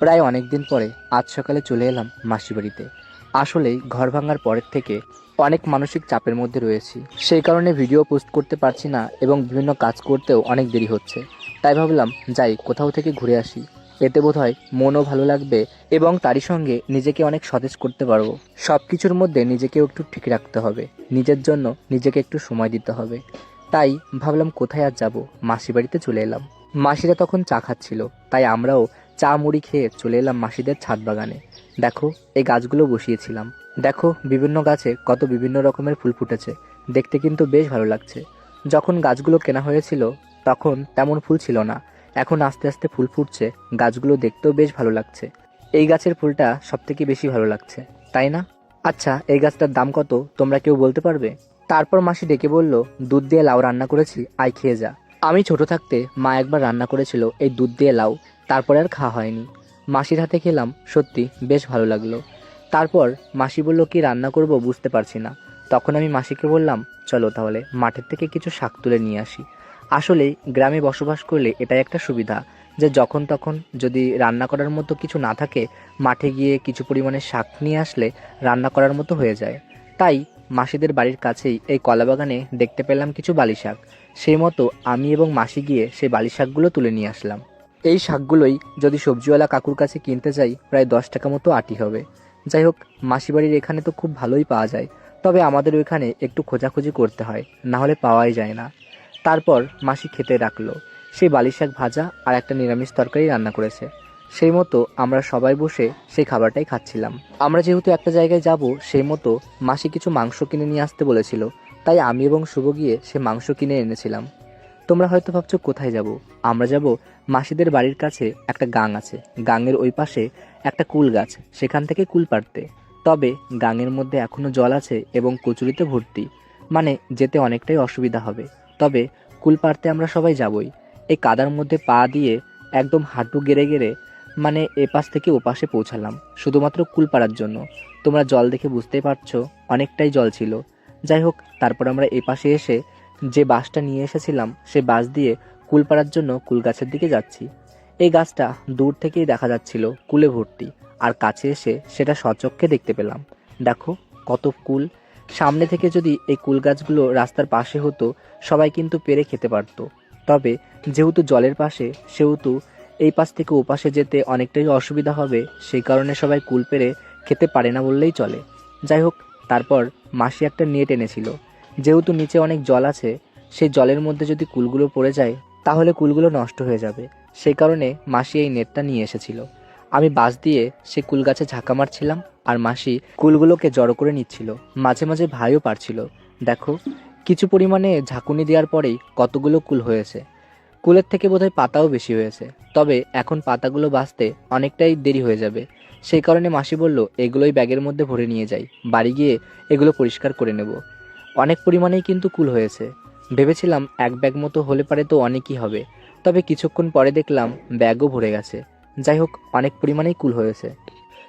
প্রায় অনেক দিন পরে আজ সকালে চলে এলাম মাসি বাড়িতে। আসলেই ঘর ভাঙার পরের থেকে অনেক মানসিক চাপের মধ্যে রয়েছি, সেই কারণে ভিডিও পোস্ট করতে পারছি না এবং বিভিন্ন কাজ করতেও অনেক দেরি হচ্ছে। তাই ভাবলাম যাই কোথাও থেকে ঘুরে আসি, এতে বোধহয় মনও ভালো লাগবে এবং তারই সঙ্গে নিজেকে অনেক সতেজ করতে পারবো। সব কিছুর মধ্যে নিজেকেও একটু ঠিক রাখতে হবে, নিজের জন্য নিজেকে একটু সময় দিতে হবে। তাই ভাবলাম কোথায় আর যাব, মাসি বাড়িতে চলে এলাম। মাসিরা তখন চা খাচ্ছিল, তাই আমরাও চা মুড়ি খেয়ে চলে এলাম মাসিদের ছাদ বাগানে। দেখো, এই গাছগুলো বসিয়েছিলাম। দেখো বিভিন্ন গাছে কত বিভিন্ন রকমের ফুল ফুটেছে, দেখতে কিন্তু বেশ ভালো লাগছে। যখন গাছগুলো কেনা হয়েছিল তখন তেমন ফুল ছিল না, এখন আস্তে আস্তে ফুল ফুটছে, গাছগুলো দেখতেও বেশ ভালো লাগছে। এই গাছের ফুলটা সব থেকে বেশি ভালো লাগছে, তাই না? আচ্ছা, এই গাছটার দাম কত তোমরা কেউ বলতে পারবে? তারপর মাসি ডেকে বলল, দুধ দিয়ে লাউ রান্না করেছি, আয় খেয়ে যা। আমি ছোট থাকতে মা একবার রান্না করেছিল এই দুধ দিয়ে লাউ, তারপরে আর খাওয়া হয়নি। মাসির হাতে খেলাম, সত্যি বেশ ভালো লাগলো। তারপর মাসি বলল কি রান্না করব বুঝতে পারছি না। তখন আমি মাসিকে বললাম, চলো তাহলে মাঠের থেকে কিছু শাক তুলে নিয়ে আসি। আসলেই গ্রামে বসবাস করলে এটাই একটা সুবিধা, যে যখন তখন যদি রান্না করার মতো কিছু না থাকে, মাঠে গিয়ে কিছু পরিমাণে শাক নিয়ে আসলে রান্না করার মতো হয়ে যায়। তাই মাসিদের বাড়ির কাছেই এই কলাবাগানে দেখতে পেলাম কিছু বালি শাক। সেই মতো আমি এবং মাসি গিয়ে সেই বালি শাকগুলো তুলে নিয়ে আসলাম। এই শাকগুলোই যদি সবজিওয়ালা কাকুর কাছে কিনতে যাই প্রায় 10 টাকা মতো আটি হবে। যাই হোক, মাসি বাড়ির এখানে তো খুব ভালোই পাওয়া যায়, তবে আমাদের ওইখানে একটু খোঁজাখুঁজি করতে হয়, না হলে পাওয়াই যায় না। তারপর মাসি খেতে রাখলো। সেই বালি শাক ভাজা আর একটা নিরামিষ তরকারি রান্না করেছে। সেই মতো আমরা সবাই বসে সেই খাবারটাই খাচ্ছিলাম। আমরা যেহেতু একটা জায়গায় যাব, সেই মতো মাসি কিছু মাংস কিনে নিয়ে আসতে বলেছিল, তাই আমি এবং শুভ গিয়ে সে মাংস কিনে এনেছিলাম। তোমরা হয়তো ভাবছো কোথায় যাব। আমরা যাব মাসিদের বাড়ির কাছে একটা গাং আছে, গাঙের ওই পাশে একটা কুল গাছ, সেখান থেকে কুল পাড়তে। তবে গাঙের মধ্যে এখনো জল আছে এবং কচুরিতে ভর্তি, মানে যেতে অনেকটাই অসুবিধা হবে। তবে কুল পাড়তে আমরা সবাই যাবই। এই কাদার মধ্যে পা দিয়ে একদম হাঁটু গেড়ে গেড়ে মানে এপাশ থেকে ওপাশে পৌঁছালাম শুধুমাত্র কুল পাড়ার জন্য। তোমরা জল দেখে বুঝতেই পারছো অনেকটাই জল ছিল। যাই হোক, তারপর আমরা এপাশে এসে যে বাসটা নিয়ে এসেছিলাম সে বাস দিয়ে কুল পাড়ার জন্য কুল গাছের দিকে যাচ্ছি। এই গাছটা দূর থেকেই দেখা যাচ্ছিল কুলে ভর্তি, আর কাছে এসে সেটা সচক্ষে দেখতে পেলাম। দেখো কত কুল। সামনে থেকে যদি এই কুল গাছগুলো রাস্তার পাশে হতো, সবাই কিন্তু পেরে খেতে পারতো। তবে যেহেতু জলের পাশে, সেহেতু এই পাশ থেকে ও পাশে যেতে অনেকটাই অসুবিধা হবে, সেই কারণে সবাই কুল পেরে খেতে পারে না বললেই চলে। যাই হোক, তারপর মাসি একটা নেট এনেছিল। যেহেতু নিচে অনেক জল আছে, সেই জলের মধ্যে যদি কুলগুলো পড়ে যায় তাহলে কুলগুলো নষ্ট হয়ে যাবে, সেই কারণে মাসি এই নেটটা নিয়ে এসেছিল। আমি বাঁশ দিয়ে সে কুল গাছে ঝাঁকা মারছিলাম, আর মাসি কুলগুলোকে জড়ো করে নিচ্ছিল, মাঝে মাঝে ভাইও পারছিল। দেখো, কিছু পরিমাণে ঝাঁকুনি দেওয়ার পরেই কতগুলো কুল হয়েছে। কুলের থেকে বোধহয় পাতাও বেশি হয়েছে, তবে এখন পাতাগুলো বাঁচতে অনেকটাই দেরি হয়ে যাবে। সেই কারণে মাসি বলল এগুলোই ব্যাগের মধ্যে ভরে নিয়ে যাই, বাড়ি গিয়ে এগুলো পরিষ্কার করে নেব। অনেক পরিমাণেই কিন্তু কুল হয়েছে। ভেবেছিলাম এক ব্যাগ মতো হলে পারে তো অনেকই হবে, তবে কিছুক্ষণ পরে দেখলাম ব্যাগও ভরে গেছে। যাই হোক, অনেক পরিমাণেই কুল হয়েছে।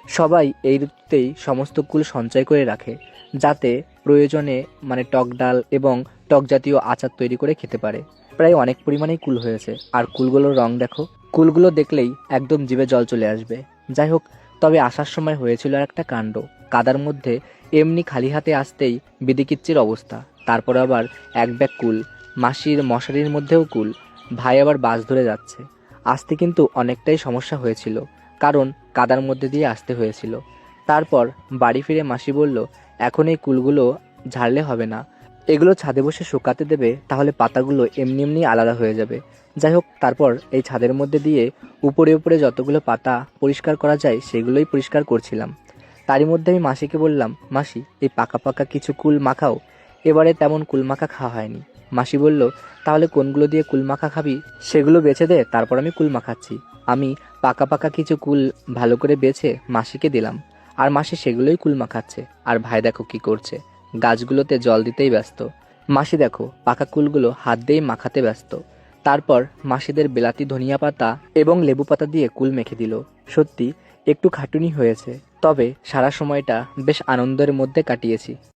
সবাই এই ঋতুতেই সমস্ত কুল সঞ্চয় করে রাখে, যাতে প্রয়োজনে মানে টক ডাল এবং টক জাতীয় আচার তৈরি করে খেতে পারে। প্রায় অনেক পরিমাণেই কুল হয়েছে, আর কুলগুলোর রং দেখো, কুলগুলো দেখলেই একদম জিভে জল চলে আসবে। যাই হোক, তবে আসার সময় হয়েছিল আর একটা কাণ্ড। কাদার মধ্যে এমনি খালি হাতে আসতেই বিদিকিচ্ছির অবস্থা। তারপর আবার এক ব্যাগ কুল, মাসির মশারির মধ্যেও কুল, ভাই আবার বাস ধরে যাচ্ছে। আসতে কিন্তু অনেকটাই সমস্যা হয়েছিল, কারণ কাদার মধ্যে দিয়ে আসতে হয়েছিল। তারপর বাড়ি ফিরে মাসি বলল, এখন এই কুলগুলো ঝাড়লে হবে না, এগুলো ছাদে বসে শুকাতে দেবে, তাহলে পাতাগুলো এমনি এমনি আলাদা হয়ে যাবে। যাই হোক, তারপর এই ছাদের মধ্যে দিয়ে উপরে উপরে যতগুলো পাতা পরিষ্কার করা যায় সেগুলোই পরিষ্কার করছিলাম। তারই মধ্যে আমি মাসিকে বললাম, মাসি এই পাকা পাকা কিছু কুল মাখাও। এবারে তেমন কুল মাখা খাওয়া হয়নি। মাসি বলল, তাহলে কোনগুলো দিয়ে কুল মাখা খাবি সেগুলো বেছে দে, তারপর আমি কুল মাখাচ্ছি। আমি পাকা পাকা কিছু কুল ভালো করে বেছে মাসিকে দিলাম, আর মাসি সেগুলোই কুল মাখাচ্ছে। আর ভাই দেখো কি করছে, গাছগুলোতে জল দিতেই ব্যস্ত। মাসি দেখো পাকা কুলগুলো হাত দিয়েই মাখাতে ব্যস্ত। তারপর মাসিদের বিলাতি ধনিয়া পাতা এবং লেবু পাতা দিয়ে কুল মেখে দিল। সত্যি একটু খাটুনি হয়েছে, তবে সারা সময়টা বেশ আনন্দের মধ্যে কাটিয়েছি।